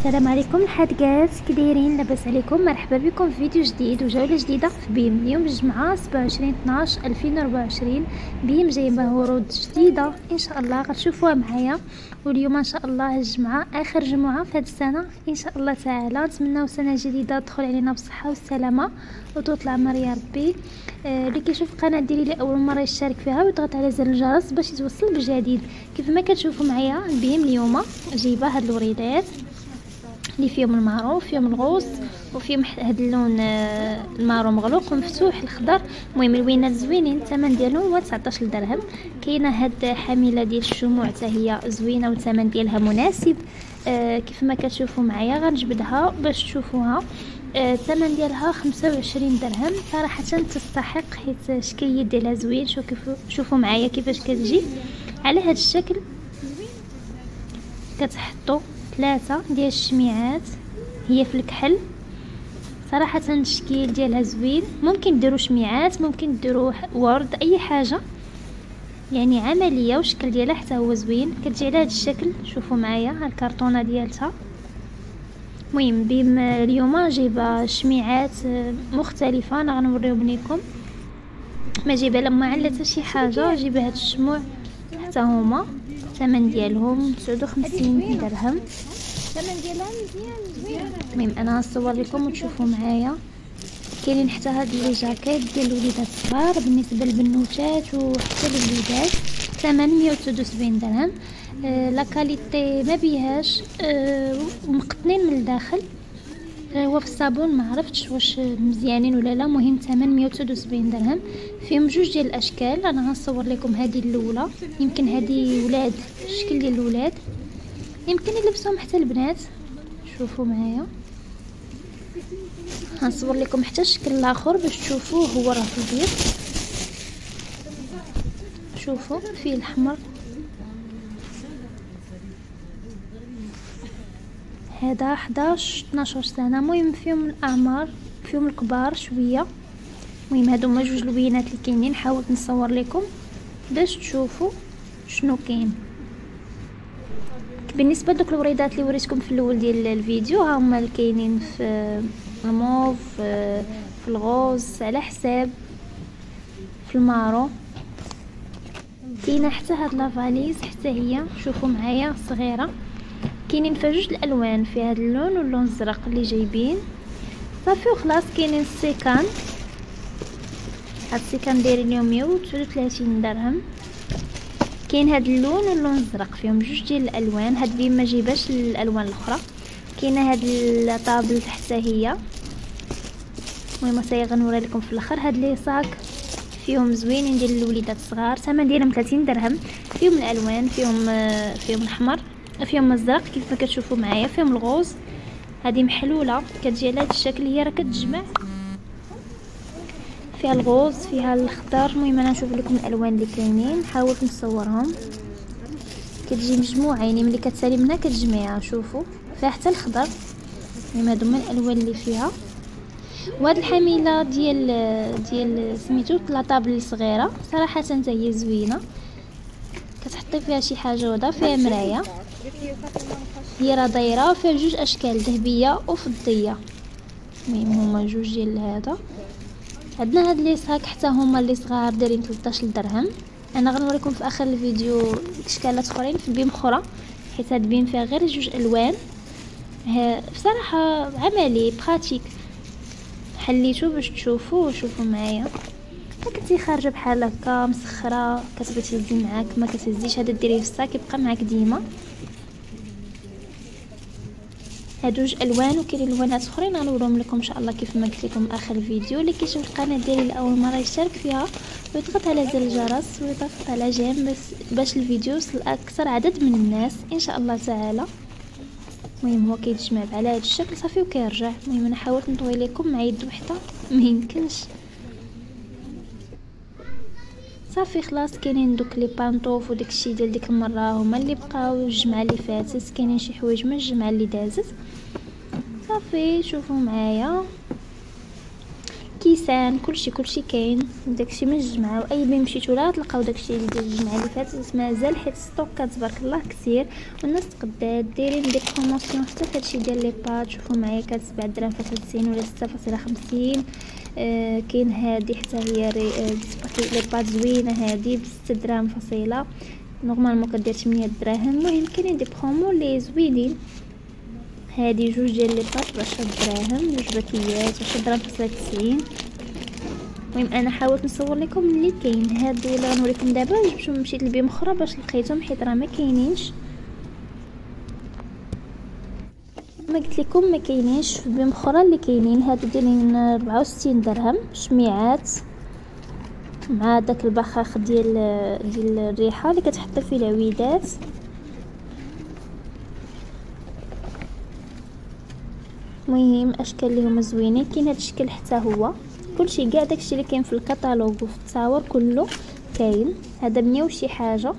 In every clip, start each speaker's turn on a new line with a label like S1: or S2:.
S1: السلام عليكم الحادقات، كي دايرين؟ لاباس عليكم؟ مرحبا بكم في فيديو جديد وجوله جديده في بيم. اليوم الجمعه 27/12/2024. بيم جايبه ورود جديده ان شاء الله غتشوفوها معايا. واليوم ان شاء الله الجمعه اخر جمعه في هذه السنه ان شاء الله تعالى. نتمنوا سنه جديده تدخل علينا بالصحه والسلامه وطول العمر يا ربي. اللي كيشوف القناه ديالي لاول مره يشترك فيها ويضغط على زر الجرس باش يتوصل بالجديد. كيف ما كتشوفوا معايا بيم اليوم جايبه هاد الوريدات اللي فيهم المعروف، فيهم الغوص، وفيهم هاد اللون المارو مغلوق ومفتوح الخضر. المهم الوينات زوينين، الثمن ديالهم هو 19 درهم. كاينه هاد حامله ديال الشموع حتى هي زوينه والثمن ديالها مناسب. كيف ما كتشوفوا معايا غنجبدها باش تشوفوها. الثمن ديالها 25 درهم. صراحه تستحق حيت الشكل ديالها زوين. شوفوا معايا كيفاش كتجي على هاد الشكل. كتحطوا 3 ديال الشميعات هي في الكحل. صراحه الشكل ديالها زوين. ممكن ديروا شميعات، ممكن ديروا ورد، اي حاجه يعني عمليه، والشكل ديالها حتى هو زوين. كتجي على هذا الشكل. شوفوا معايا الكرتونه ديالتها. المهم بيم اليوم جايبه شميعات مختلفه، انا غنوريهم لكم. ما جايبه لما علت شي حاجه، جايبه هاد الشموع حتى هما. الثمن ديالهم 59 درهم. الثمن ديالها مزيان زوين. المهم انا غنصور لكم وتشوفوا معايا. كاينين حتى هاد لي جاكيت ديال الوليدات الصغار بالنسبه للبنوتات وحتى للوليدات. ثمن 179 درهم. لا كاليتي ما بيهاش، ومقطنين من الداخل. هو في الصابون ما عرفتش واش مزيانين ولا لا. مهم ثمن 179 درهم. فيهم جوج ديال الاشكال. انا غنصور لكم هذه الاولى، يمكن هذه ولاد، الشكل ديال الولاد، يمكن يلبسوهم حتى البنات. شوفوا معايا، غنصور لكم حتى الشكل الاخر باش تشوفوه. هو راه في البيض. شوفوا فيه الاحمر. هذا 11 12 سنه. المهم فيهم الاعمار، فيهم الكبار شويه. المهم هادو هما جوج البينات اللي كاينين. حاولت نصور لكم باش تشوفوا شنو كاين. بالنسبه لدوك الوريدات اللي وريتكم في الاول ديال الفيديو، ها هما اللي كاينين في الموف، في الغوز على حساب، في المارو. كاينه حتى هاد لافاليز حتى هي. شوفوا معايا صغيره. كاينين فيها جوج الالوان، في هذا اللون واللون الزرق اللي جايبين. صافي وخلاص. كاينين السيكان. هاد السيكان دايرين لهم 133 درهم. كاين هاد اللون واللون الزرق، فيهم جوج ديال الالوان. هاد بيم ما جايباش الالوان الاخرى. كاينه هاد الطابل حتى هي. المهم صاي غنوري لكم في الاخر. هاد لي صاك فيهم زوينين ديال الوليدات الصغار. الثمن ديالهم 30 درهم. فيهم الالوان، فيهم الاحمر، فيهم الزرق كيف ما كتشوفوا معايا، فيهم الغوز. هذه محلوله كتجي على هذا الشكل. هي راه كتجمع، فيها الغوز، فيها الخضر. المهم انا نشوف لكم الالوان اللي كاينين، حاولت نصورهم. كتجي مجموعه يعني ملي كتسالي منها كتجمعيها. شوفوا فيها حتى الخضر. المهم هادو هما الالوان اللي فيها. وهاد الحامله ديال سميتو لاطابل الصغيره. صراحه حتى هي زوينه. كتحطي فيها شي حاجه وضع، فيها مرايه. هي راه دايره فيها جوج اشكال، ذهبيه وفضيه. المهم هما جوج ديال هذا. عندنا هاد لي صاك حتى هما اللي صغار دايرين 13 درهم. انا غنوريكم في اخر الفيديو اشكالات اخرين في بيم اخرى، حيت هاد بيم فيها غير جوج الوان. بصراحه عملي براتيك. حليتو باش تشوفوا. وشوفوا معايا كنتي خارجه بحال هكا مسخره كتبغي تهزي معاك ما كتهزيش، هذا ديريه في الصاك يبقى معاك ديما. هاد جوج الوان. وكاينين الوانات اخرين غنوريهم لكم ان شاء الله كيف ما قلت لكم اخر الفيديو. اللي كيشوف القناه ديالي لاول مره يشترك فيها ويضغط على زر الجرس ويضغط على جيم باش الفيديو يوصل لاكثر عدد من الناس ان شاء الله تعالى. المهم هو كيتجمع على هذا الشكل صافي وكيرجع. المهم انا حاولت نطوي لكم مع يد وحده ما يمكنش. صافي خلاص. كاينين دوك لي بانطوف وداك الشيء ديال ديك المره هما اللي بقاو الجمعه اللي فاتت. كاينين شي حوايج من الجمعه اللي دازت. صافي شوفوا معايا. كيسان، كلشي كاين، داكشي من الجمعه. واي بين مشيتو لها تلقاو داكشي ديال الجمعه اللي فاتت مازال، حيت ستوكات تبارك الله كثير والناس تقدات دايرين دي بروموسيون حتى فهادشي ديال لي بات. شوفوا معايا كانت 7 دراهم فاصل 90 ولا 6.50. كاين هادي حتى هي لي بات زوينه، هادي ب 6 دراهم فاصله، نورمالمون كدير 8 دراهم. المهم كاينين دي برومو لي زوينين. هادي جوج ديال لي بات ب 10 دراهم، جوج باكيات 10 دراهم فاصله 90. المهم انا حاولت نصور لكم اللي كاين. هادو اللي غنوريكم دابا مشيت لبيم اخرى باش لقيتهم، حيت راه ما كاينينش. ما قلت لكم ما كاينينش في بيم اخرى. اللي كاينين هادو دايرين 64 درهم، شميعات مع داك البخاخ ديال الريحه اللي كتحط فيه العويدات. المهم اشكال اللي هما زوينين. كاين هاد الشكل حتى هو، كلشي كاع داكشي اللي كاين في الكتالوج وفي التصاور كله كاين. هذا 100 وشي حاجه،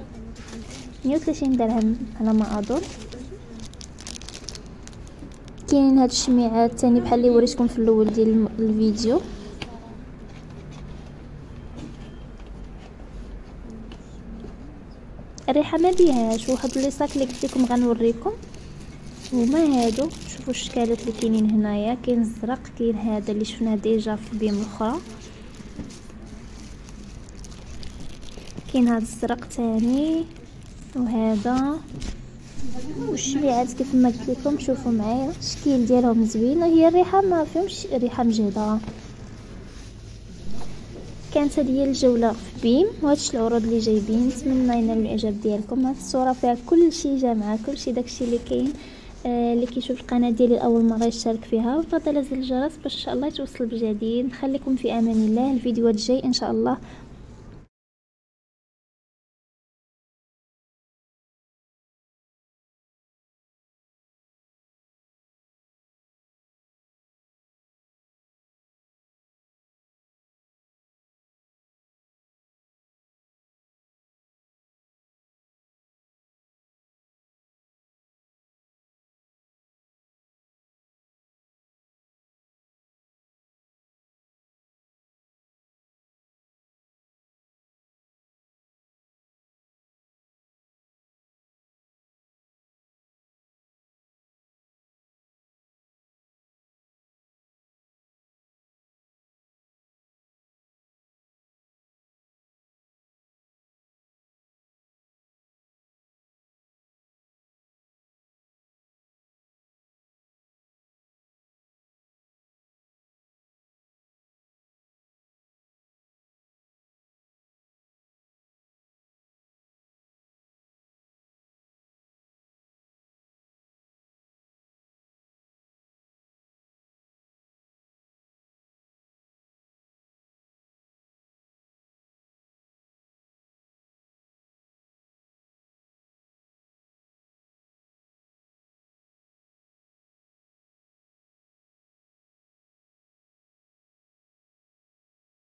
S1: 130 درهم على ما اظن. كاين هاد الشميعات ثاني بحال اللي وريتكم في الاول ديال الفيديو. الريحه ما بيهاش. واحد لي صاك اللي قلت لكم غنوريكم هما هادو. شوفوا الشكالات اللي كاينين هنايا، كاين الزرق، كاين هذا اللي شفناه ديجا في البيم الاخرى، كاين هذا الزرق ثاني وهذا. والشميعات كيف ما قلت لكم شوفوا معايا الشكل ديالهم زوين. هي الريحه ما فيهمش ريحه مجهده. كانت هذه الجوله في بيم وهادشي العروض اللي جايبين. نتمنى ينال الاعجاب ديالكم. هاد الصوره فيها كلشي جامعه، كلشي داكشي اللي كاين. اللي كيشوف القناه ديالي لاول مره يشترك فيها ويفضل زر الجرس باش ان شاء الله يتوصل بجديد. نخليكم في امان الله. الفيديوهات الجاي ان شاء الله